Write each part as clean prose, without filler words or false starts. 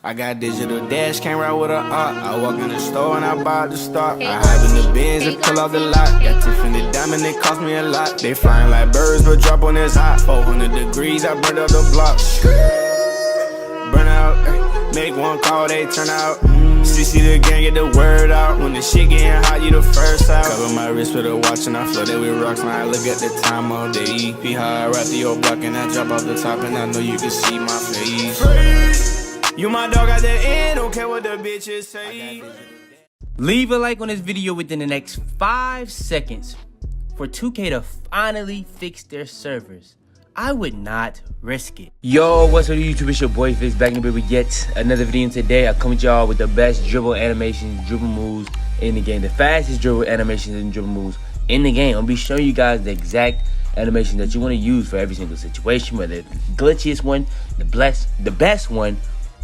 I got digital dash, can't ride with a op. I walk in the store and I buy the stock. I hide in the bins and pull out the lot. Got Tiffany diamond, it cost me a lot. They flying like birds, but drop on this hot. 400 degrees, I burned up the block. Burn out, make one call, they turn out. CC the gang, get the word out. When the shit getting hot, you the first out. Cover my wrist with a watch and I flood it with rocks. Now I look at the time all day. Be high, I rap the old block and I drop off the top. And I know you can see my face. You my dog at the end, don't care what the bitches say. Leave a like on this video within the next 5 seconds for 2K to finally fix their servers. I would not risk it. Yo, what's up YouTube? It's your boy VIDS back in the with yet another video. And today I come with y'all with the best dribble animations, dribble moves in the game. The fastest dribble animations and dribble moves in the game. I'll be showing you guys the exact animation that you want to use for every single situation, whether it's the glitchiest one, the best one,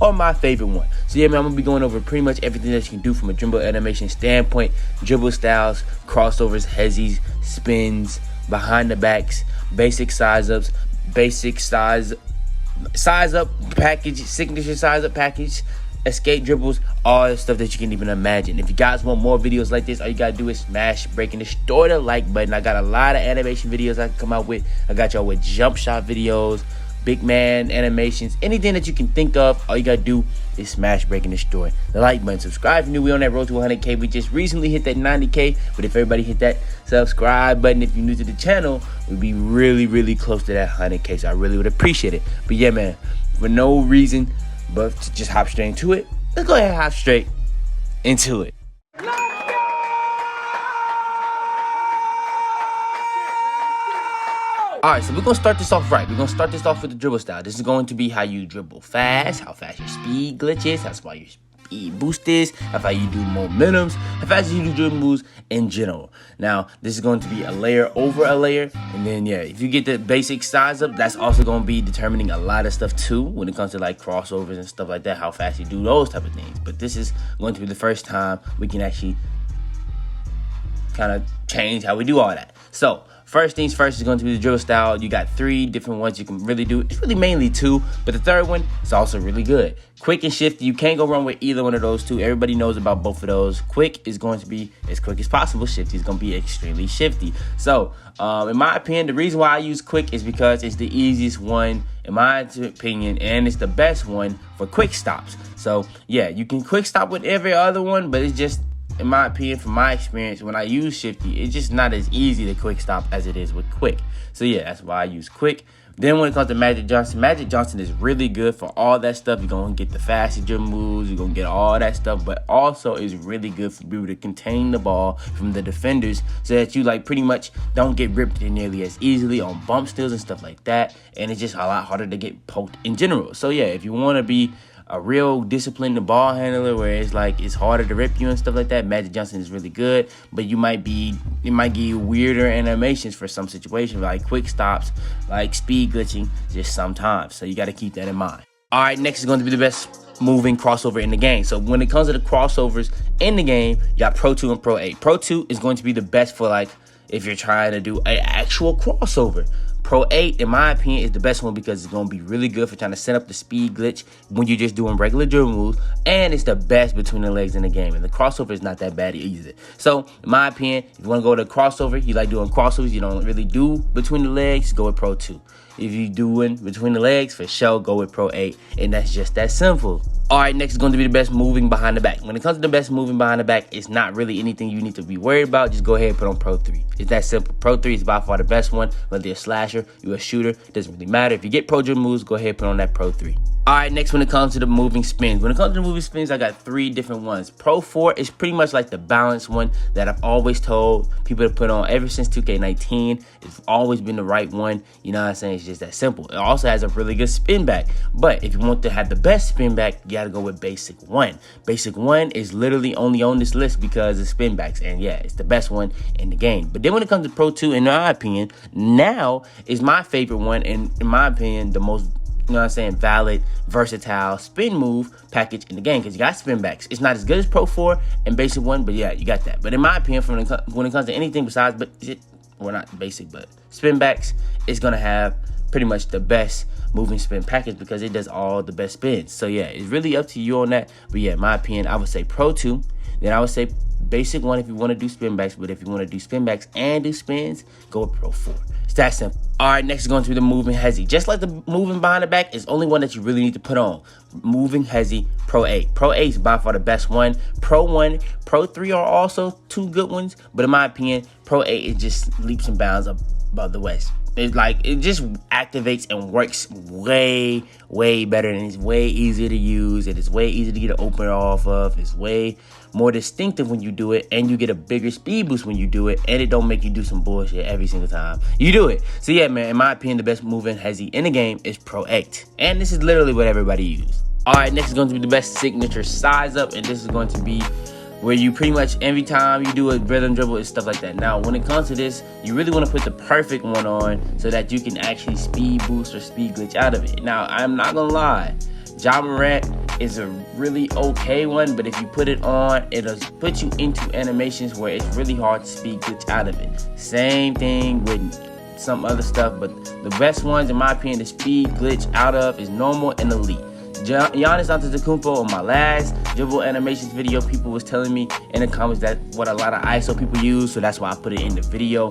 or my favorite one. So yeah, man, I'm gonna be going over pretty much everything that you can do from a dribble animation standpoint. Dribble styles, crossovers, hezzies, spins, behind the backs, basic size ups, basic size up package, signature size up package, escape dribbles, all the stuff that you can even imagine. If you guys want more videos like this, all you gotta do is smash breaking, destroy the like button. I got a lot of animation videos I can come out with. I got y'all with jump shot videos, big man animations, anything that you can think of. All you gotta do is smash break and destroy the like button. Subscribe if you're new. We on that road to 100K. We just recently hit that 90K, but if everybody hit that subscribe button, if you're new to the channel, we'd be really close to that 100K, so I really would appreciate it. But yeah, man, for no reason but to just hop straight into it, let's go ahead and hop straight into it. Alright, so we're going to start this off right. We're going to start this off with the dribble style. This is going to be how you dribble fast, how fast your speed glitch is, how small your speed boost is, how fast you do momentums, how fast you do dribble moves in general. Now, this is going to be a layer over a layer. And then, yeah, if you get the basic size up, that's also going to be determining a lot of stuff too when it comes to like crossovers and stuff like that, how fast you do those type of things. But this is going to be the first time we can actually kind of change how we do all that. So, first things first is going to be the dribble style. You got 3 different ones you can really do. It's really mainly 2, but the third one is also really good. Quick and shifty. You can't go wrong with either one of those 2. Everybody knows about both of those. Quick is going to be as quick as possible. Shifty is going to be extremely shifty. So, in my opinion, the reason why I use quick is because it's the easiest one, in my opinion, and it's the best one for quick stops. So, yeah, you can quick stop with every other one, but it's just, in my opinion, from my experience, when I use shifty, it's just not as easy to quick stop as it is with quick. So yeah, that's why I use quick. Then when it comes to Magic Johnson is really good for all that stuff. You're going to get the fastest dribble moves. You're going to get all that stuff, but also is really good for people to contain the ball from the defenders so that you like pretty much don't get ripped nearly as easily on bump steals and stuff like that. And it's just a lot harder to get poked in general. So yeah, if you want to be a real disciplined ball handler where it's like it's harder to rip you and stuff like that, Magic Johnson is really good. But it might give you weirder animations for some situations, like quick stops, like speed glitching, just sometimes. So you got to keep that in mind. All right, next is going to be the best moving crossover in the game. So when it comes to the crossovers in the game, you got Pro 2 and Pro 8. Pro 2 is going to be the best for like if you're trying to do an actual crossover. Pro 8, in my opinion, is the best one because it's going to be really good for trying to set up the speed glitch when you're just doing regular dribble moves, and it's the best between the legs in the game, and the crossover is not that bad either. So, in my opinion, if you want to go to crossover, you like doing crossovers, you don't really do between the legs, go with Pro 2. If you're doing between the legs, for sure, go with Pro 8, and that's just that simple. All right, next is going to be the best moving behind the back. When it comes to the best moving behind the back, it's not really anything you need to be worried about. Just go ahead and put on Pro 3. It's that simple. Pro 3 is by far the best one. Whether you're a slasher, you're a shooter, doesn't really matter. If you get pro dribble moves, go ahead and put on that Pro 3. All right, next when it comes to the moving spins. When it comes to the moving spins, I got 3 different ones. Pro 4 is pretty much like the balanced one that I've always told people to put on ever since 2K19. It's always been the right one. You know what I'm saying? It's just that simple. It also has a really good spin back. But if you want to have the best spin back, you got to go with Basic 1. Basic 1 is literally only on this list because of spin backs. And yeah, it's the best one in the game. But then when it comes to Pro 2, in my opinion, now is my favorite one. And in my opinion, the most, you know what I'm saying, valid, versatile spin move package in the game because you got spin backs. It's not as good as Pro 4 and Basic 1, but yeah, you got that. But in my opinion, when it comes to anything besides, well, not basic, but spin backs, it's going to have pretty much the best moving spin package because it does all the best spins. So yeah, it's really up to you on that. But yeah, in my opinion, I would say Pro 2. Then I would say basic 1 if you want to do spin backs. But if you want to do spin backs and do spins, go with Pro 4. It's that simple. All right, next is going to be the moving hezzy. Just like the moving behind the back is only one that you really need to put on. Moving hezzy Pro 8. Pro 8 is by far the best one. Pro 1, Pro 3 are also 2 good ones. But in my opinion, Pro 8 is just leaps and bounds above the West. It's like, it just activates and works way better, and it's way easier to use. It is way easier to get an opener off of. It's way more distinctive when you do it, and you get a bigger speed boost when you do it, and it don't make you do some bullshit every single time you do it. So yeah, man, in my opinion, the best moving hezzy in the game is Pro 8. And this is literally what everybody uses. All right, next is going to be the best signature size up, and this is going to be where you pretty much every time you do a rhythm dribble and stuff like that. Now, when it comes to this, you really want to put the perfect one on so that you can actually speed boost or speed glitch out of it. Now, I'm not gonna lie, Ja Morant is a really okay one, but if you put it on, it'll put you into animations where it's really hard to speed glitch out of it. Same thing with some other stuff, but the best ones, in my opinion, to speed glitch out of is normal and elite. Giannis Antetokounmpo, on my last dribble animations video, people was telling me in the comments that what a lot of ISO people use, so that's why I put it in the video.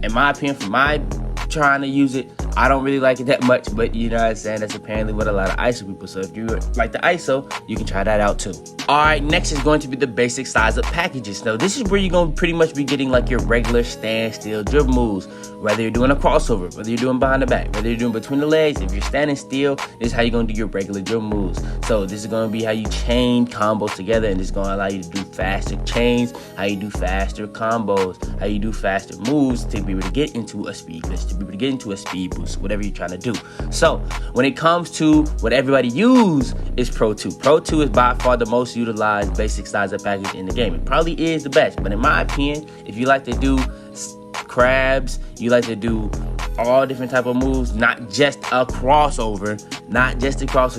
In my opinion, for my trying to use it, I don't really like it that much, but you know what I'm saying, that's apparently what a lot of ISO people. So if you like the ISO, you can try that out too. Alright, next is going to be the basic size up packages. Now this is where you're going to pretty much be getting like your regular standstill dribble moves, whether you're doing a crossover, whether you're doing behind the back, whether you're doing between the legs. If you're standing still, this is how you're going to do your regular dribble moves. So this is going to be how you chain combos together, and this is going to allow you to do faster chains, how you do faster combos, how you do faster moves to be able to get into a speed glitch, to be able to get into a speed boost, whatever you're trying to do. So when it comes to what everybody use is Pro 2. Pro 2 is by far the most utilized basic size up package in the game. It probably is the best, but in my opinion, if you like to do crabs, you like to do all different type of moves, not just a crossover,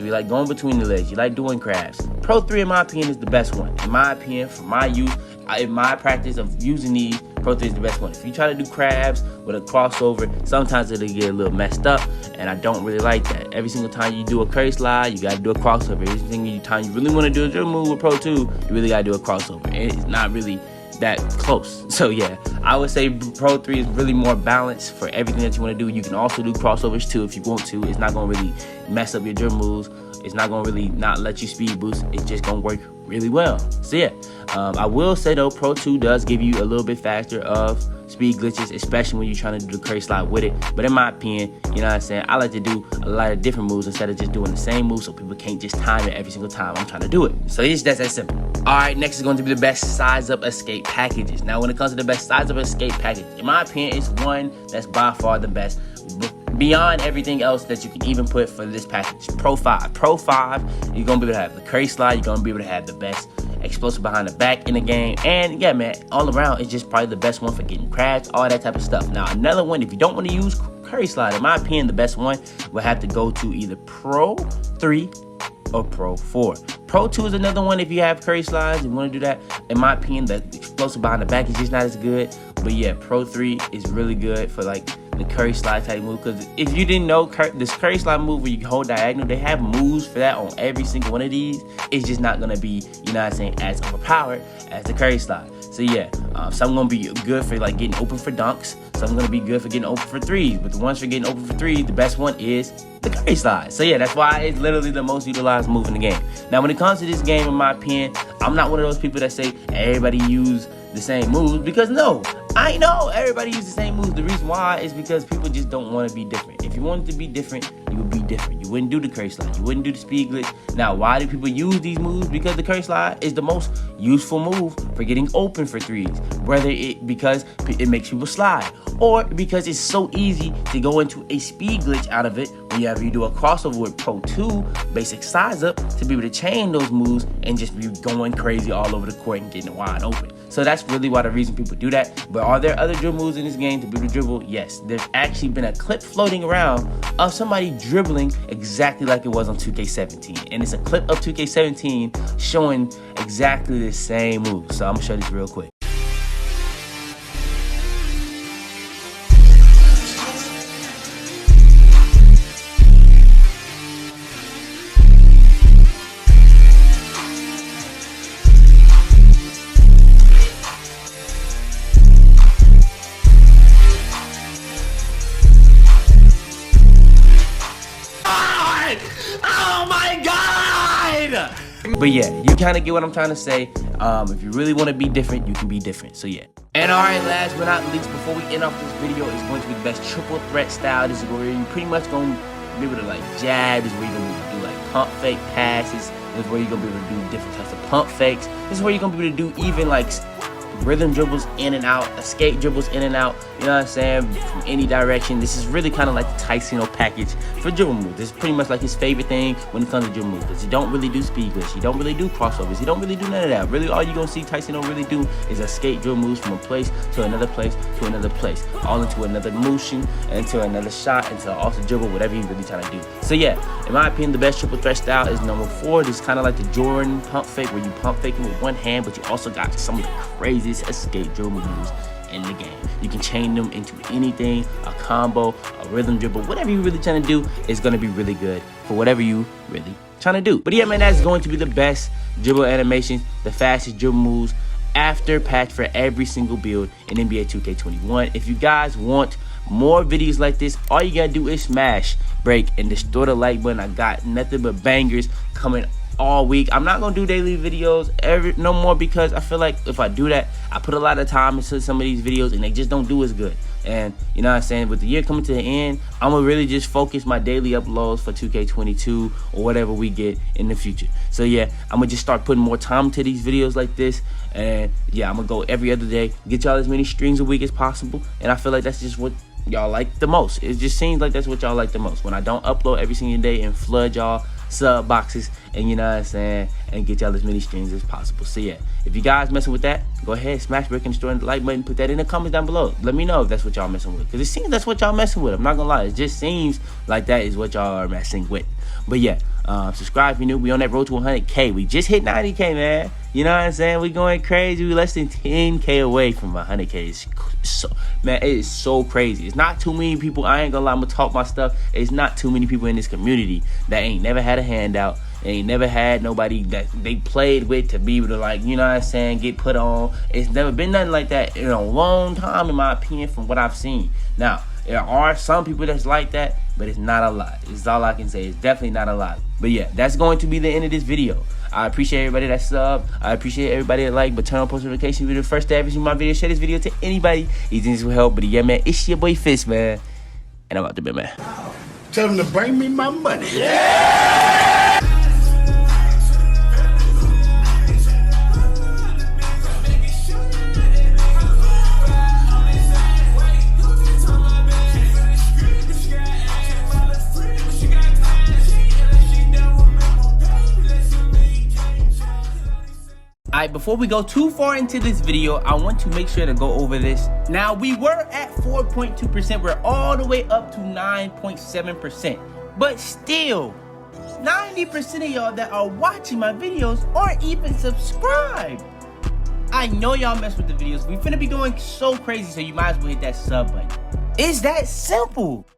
you like going between the legs, you like doing crabs, Pro 3 in my opinion is the best one. In my opinion, for my use, in my practice of using these, Pro 3 is the best one. If you try to do crabs with a crossover, sometimes it'll get a little messed up, and I don't really like that. Every single time you do a curry slide, you gotta do a crossover. Every single time you really wanna do a dribble move with Pro 2, you really gotta do a crossover. And it's not really that close. So yeah, I would say Pro 3 is really more balanced for everything that you want to do. You can also do crossovers too if you want to. It's not going to really mess up your dribble moves. It's not going to really not let you speed boost. It's just going to work really well. So yeah, I will say though, Pro 2 does give you a little bit faster of speed glitches, especially when you're trying to do the curry slide with it. But in my opinion, you know what I'm saying, I like to do a lot of different moves instead of just doing the same move, so people can't just time it every single time I'm trying to do it. So it's just that simple. Alright, next is going to be the best size up escape packages. Now when it comes to the best size up escape package, in my opinion, it's one that's by far the best beyond everything else that you can even put for this package. Pro 5. Pro 5, you're going to be able to have the curry slide, you're going to be able to have the best explosive behind the back in the game, and yeah, man, all around it's just probably the best one for getting crabs, all that type of stuff. Now another one, if you don't want to use curry slide, in my opinion, the best one will have to go to either Pro 3 or Pro 4. Pro 2 is another one if you have curry slides, you want to do that. In my opinion, the explosive behind the back is just not as good, but yeah, Pro 3 is really good for like the curry slide type move, because if you didn't know, this curry slide move where you hold diagonal, they have moves for that on every single one of these. It's just not gonna be, you know what I'm saying, as overpowered as the curry slide. So yeah, some gonna be good for like getting open for dunks, some gonna be good for getting open for threes, but the ones for getting open for threes, the best one is the curry slide. So yeah, that's why it's literally the most utilized move in the game. Now when it comes to this game, in my opinion, I'm not one of those people that say everybody use the same moves, because no, I know everybody uses the same moves. The reason why is because people just don't want to be different. If you wanted to be different, you would be different. You wouldn't do the curry slide, you wouldn't do the speed glitch. Now why do people use these moves? Because the curry slide is the most useful move for getting open for threes, whether it because it makes people slide, or because it's so easy to go into a speed glitch out of it whenever you do a crossover with Pro 2 basic size up, to be able to chain those moves and just be going crazy all over the court and getting it wide open. So that's really why the reason people do that. But are there other dribble moves in this game to be able to dribble? Yes. There's actually been a clip floating around of somebody dribbling exactly like it was on 2K17. And it's a clip of 2K17 showing exactly the same move. So I'm gonna show this real quick. But yeah, you kind of get what I'm trying to say. If you really want to be different, you can be different. So yeah. And alright, last but not least, before we end off this video, it's going to be the best triple threat style. This is where you're pretty much going to be able to like jab. This is where you're going to be able to do like pump fake passes. This is where you're going to be able to do different types of pump fakes. This is where you're going to be able to do even like rhythm dribbles in and out, escape dribbles in and out, you know what I'm saying, from any direction. This is really kind of like the Tyson package for dribble moves. This is pretty much like his favorite thing when it comes to dribble moves, because he don't really do speed glitch, he don't really do crossovers, he don't really do none of that. Really all you're gonna see Tyson really do is escape dribble moves from a place to another place to another place, all into another motion, into another shot, into also dribble, whatever he's really trying to do. So yeah, in my opinion, the best triple threat style is number 4. This is kind of like the Jordan pump fake, where you pump faking with one hand, but you also got some of the craziest escape dribble moves in the game. You can chain them into anything, a combo, a rhythm dribble, whatever you're really trying to do is going to be really good for whatever you really trying to do. But yeah, man, that's going to be the best dribble animations, the fastest dribble moves after patch for every single build in NBA 2K21. If you guys want more videos like this, all you gotta do is smash, break, and destroy the like button. I got nothing but bangers coming all week. I'm not gonna do daily videos no more, because I feel like if I do that, I put a lot of time into some of these videos and they just don't do as good. And you know what I'm saying, with the year coming to the end, I'm gonna really just focus my daily uploads for 2K22 or whatever we get in the future. So yeah, I'm gonna just start putting more time to these videos like this, and yeah, I'm gonna go every other day, get y'all as many streams a week as possible. And I feel like that's just what y'all like the most. It just seems like that's what y'all like the most, when I don't upload every single day and flood y'all sub boxes, and you know what I'm saying, and get y'all as many streams as possible. So yeah, if you guys messing with that, go ahead, smash, break, and destroy the like button. Put that in the comments down below. Let me know if that's what y'all messing with, because it seems that's what y'all messing with. I'm not gonna lie, it just seems like that is what y'all are messing with. But yeah, subscribe if you're new. We on that road to 100K. We just hit 90K, man. You know what I'm saying? We going crazy. We less than 10K away from 100K. It's so, man, it is so crazy. It's not too many people. I ain't gonna lie, I'm gonna talk my stuff. It's not too many people in this community that ain't never had a handout. They ain't never had nobody that they played with to be able to, like, you know what I'm saying, get put on. It's never been nothing like that in a long time, in my opinion, from what I've seen. Now, there are some people that's like that, but it's not a lot. It's all I can say. It's definitely not a lot. But yeah, that's going to be the end of this video. I appreciate everybody that sub. I appreciate everybody that like, but turn on post notifications. If you're the first to ever see my video, share this video to anybody you think this will help. But yeah, man, it's your boy Fitz, man, and I'm out there, man. Tell them to bring me my money. Yeah! Alright, before we go too far into this video, I want to make sure to go over this. Now, we were at 4.2%. We're all the way up to 9.7%. But still, 90% of y'all that are watching my videos aren't even subscribed. I know y'all mess with the videos. We finna be going so crazy, so you might as well hit that sub button. It's that simple.